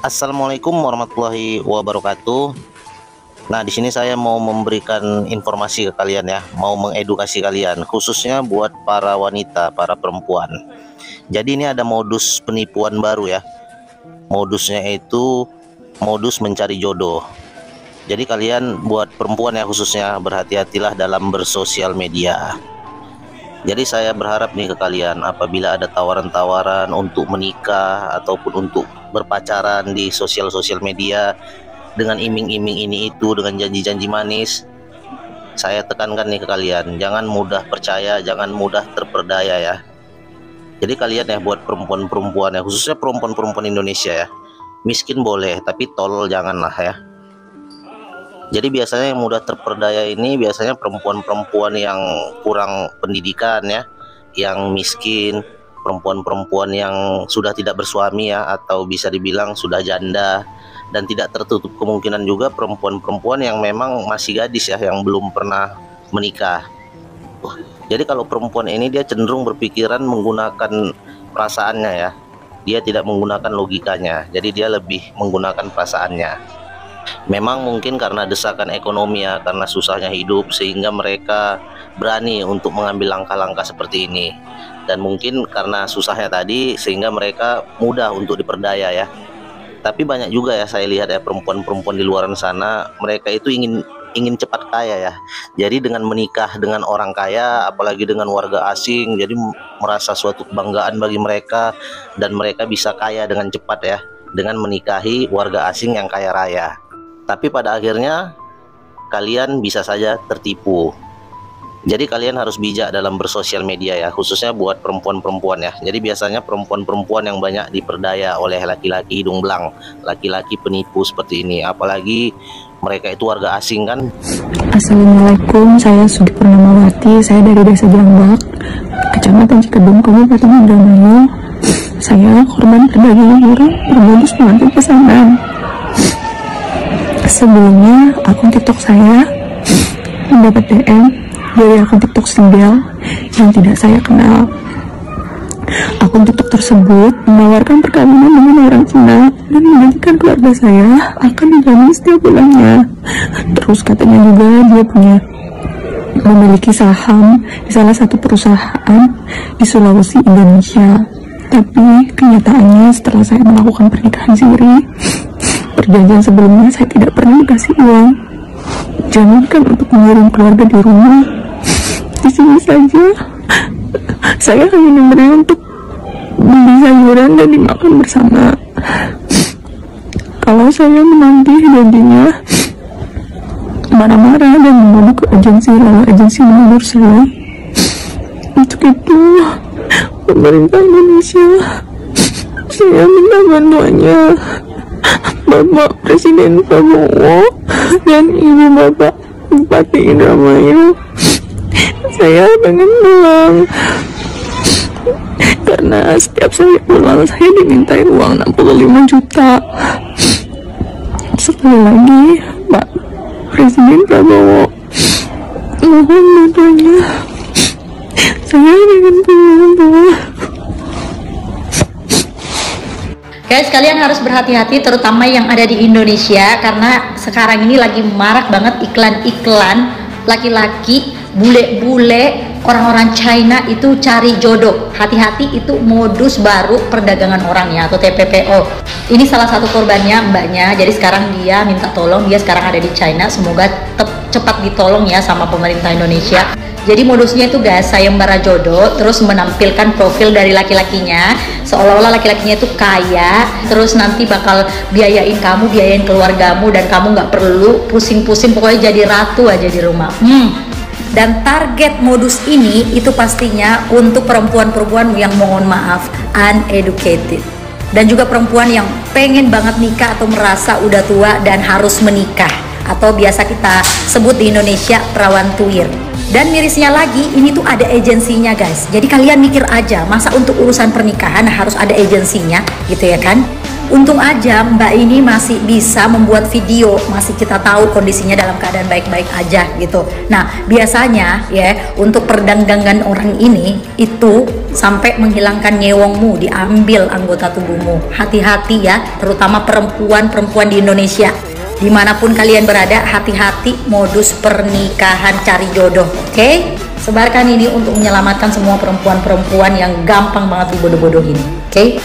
Assalamualaikum warahmatullahi wabarakatuh. Nah, di sini saya mau memberikan informasi ke kalian ya, mau mengedukasi kalian, khususnya buat para wanita, para perempuan. Jadi ini ada modus penipuan baru ya. Modusnya itu modus mencari jodoh. Jadi kalian buat perempuan ya khususnya berhati-hatilah dalam bersosial media. Jadi saya berharap nih ke kalian, apabila ada tawaran-tawaran untuk menikah ataupun untuk berpacaran di sosial media dengan iming-iming ini itu, dengan janji-janji manis, saya tekankan nih ke kalian, jangan mudah percaya, jangan mudah terperdaya ya. Jadi kalian ya, buat perempuan-perempuan ya, khususnya perempuan-perempuan Indonesia ya, miskin boleh tapi tolol janganlah ya. Jadi biasanya yang mudah terperdaya ini biasanya perempuan-perempuan yang kurang pendidikan ya, yang miskin, perempuan-perempuan yang sudah tidak bersuami ya, atau bisa dibilang sudah janda, dan tidak tertutup kemungkinan juga perempuan-perempuan yang memang masih gadis ya, yang belum pernah menikah. Jadi kalau perempuan ini dia cenderung berpikiran menggunakan perasaannya ya, dia tidak menggunakan logikanya, jadi dia lebih menggunakan perasaannya. Memang mungkin karena desakan ekonomi ya, karena susahnya hidup, sehingga mereka berani untuk mengambil langkah-langkah seperti ini. Dan mungkin karena susahnya tadi, sehingga mereka mudah untuk diperdaya ya. Tapi banyak juga ya saya lihat ya, perempuan-perempuan di luar sana, mereka itu ingin cepat kaya ya. Jadi dengan menikah dengan orang kaya, apalagi dengan warga asing, jadi merasa suatu kebanggaan bagi mereka, dan mereka bisa kaya dengan cepat ya, dengan menikahi warga asing yang kaya raya. Tapi pada akhirnya kalian bisa saja tertipu. Jadi kalian harus bijak dalam bersosial media ya, khususnya buat perempuan-perempuan ya. Jadi biasanya perempuan-perempuan yang banyak diperdaya oleh laki-laki hidung belang, laki-laki penipu seperti ini. Apalagi mereka itu warga asing kan. Assalamualaikum, saya Sugi Purnamawati, saya dari Desa Jambak, Kecamatan Cikedung, Kabupaten Indramayu. Saya korban perdagangan orang bermodus mengantar pesanan. Sebelumnya akun TikTok saya mendapat DM dari akun TikTok Sindel yang tidak saya kenal. Akun TikTok tersebut menawarkan perkawinan dengan orang Cina dan menjanjikan keluarga saya akan dijamin setiap bulannya. Terus katanya juga dia memiliki saham di salah satu perusahaan di Sulawesi, Indonesia. Tapi kenyataannya setelah saya melakukan pernikahan siri, perjanjian sebelumnya saya tidak pernah dikasih uang. Jangankan untuk mengirim keluarga di rumah, di sini saja saya hanya diberi untuk beli sayuran dan dimakan bersama. Kalau saya menagih janjinya, marah-marah dan membawa ke agensi, lalu agensi menegur saya. Untuk itu pemerintah Indonesia, saya minta bantuannya Bapak Presiden Prabowo dan Ibu Bapak Bupati Indramayu. Saya pengen pulang karena setiap saya pulang saya dimintai uang 65 juta. Sekali lagi Pak Presiden Prabowo, mohon bantuannya. Saya ingin pulang, Pak. Guys, kalian harus berhati-hati terutama yang ada di Indonesia, karena sekarang ini lagi marak banget iklan-iklan laki-laki, bule-bule, orang-orang China itu cari jodoh. Hati-hati, itu modus baru perdagangan orang ya, atau TPPO. Ini salah satu korbannya mbaknya. Jadi sekarang dia minta tolong, dia sekarang ada di China, semoga cepat ditolong ya sama pemerintah Indonesia. Jadi modusnya itu guys, sayembara jodoh, terus menampilkan profil dari laki-lakinya seolah-olah laki-lakinya itu kaya, terus nanti bakal biayain kamu, biayain keluargamu, dan kamu nggak perlu pusing-pusing, pokoknya jadi ratu aja di rumah. Dan target modus ini itu pastinya untuk perempuan-perempuan yang mohon maaf uneducated, dan juga perempuan yang pengen banget nikah atau merasa udah tua dan harus menikah, atau biasa kita sebut di Indonesia perawan tuir. Dan mirisnya lagi, ini tuh ada agensinya guys. Jadi kalian mikir aja, masa untuk urusan pernikahan harus ada agensinya gitu ya kan? Untung aja Mbak ini masih bisa membuat video, masih kita tahu kondisinya dalam keadaan baik-baik aja gitu. Nah, biasanya ya untuk perdagangan orang ini itu sampai menghilangkan nyewongmu, diambil anggota tubuhmu. Hati-hati ya, terutama perempuan-perempuan di Indonesia. Dimanapun kalian berada, hati-hati modus pernikahan cari jodoh, oke? Sebarkan ini untuk menyelamatkan semua perempuan-perempuan yang gampang banget dibodoh-bodohin, oke?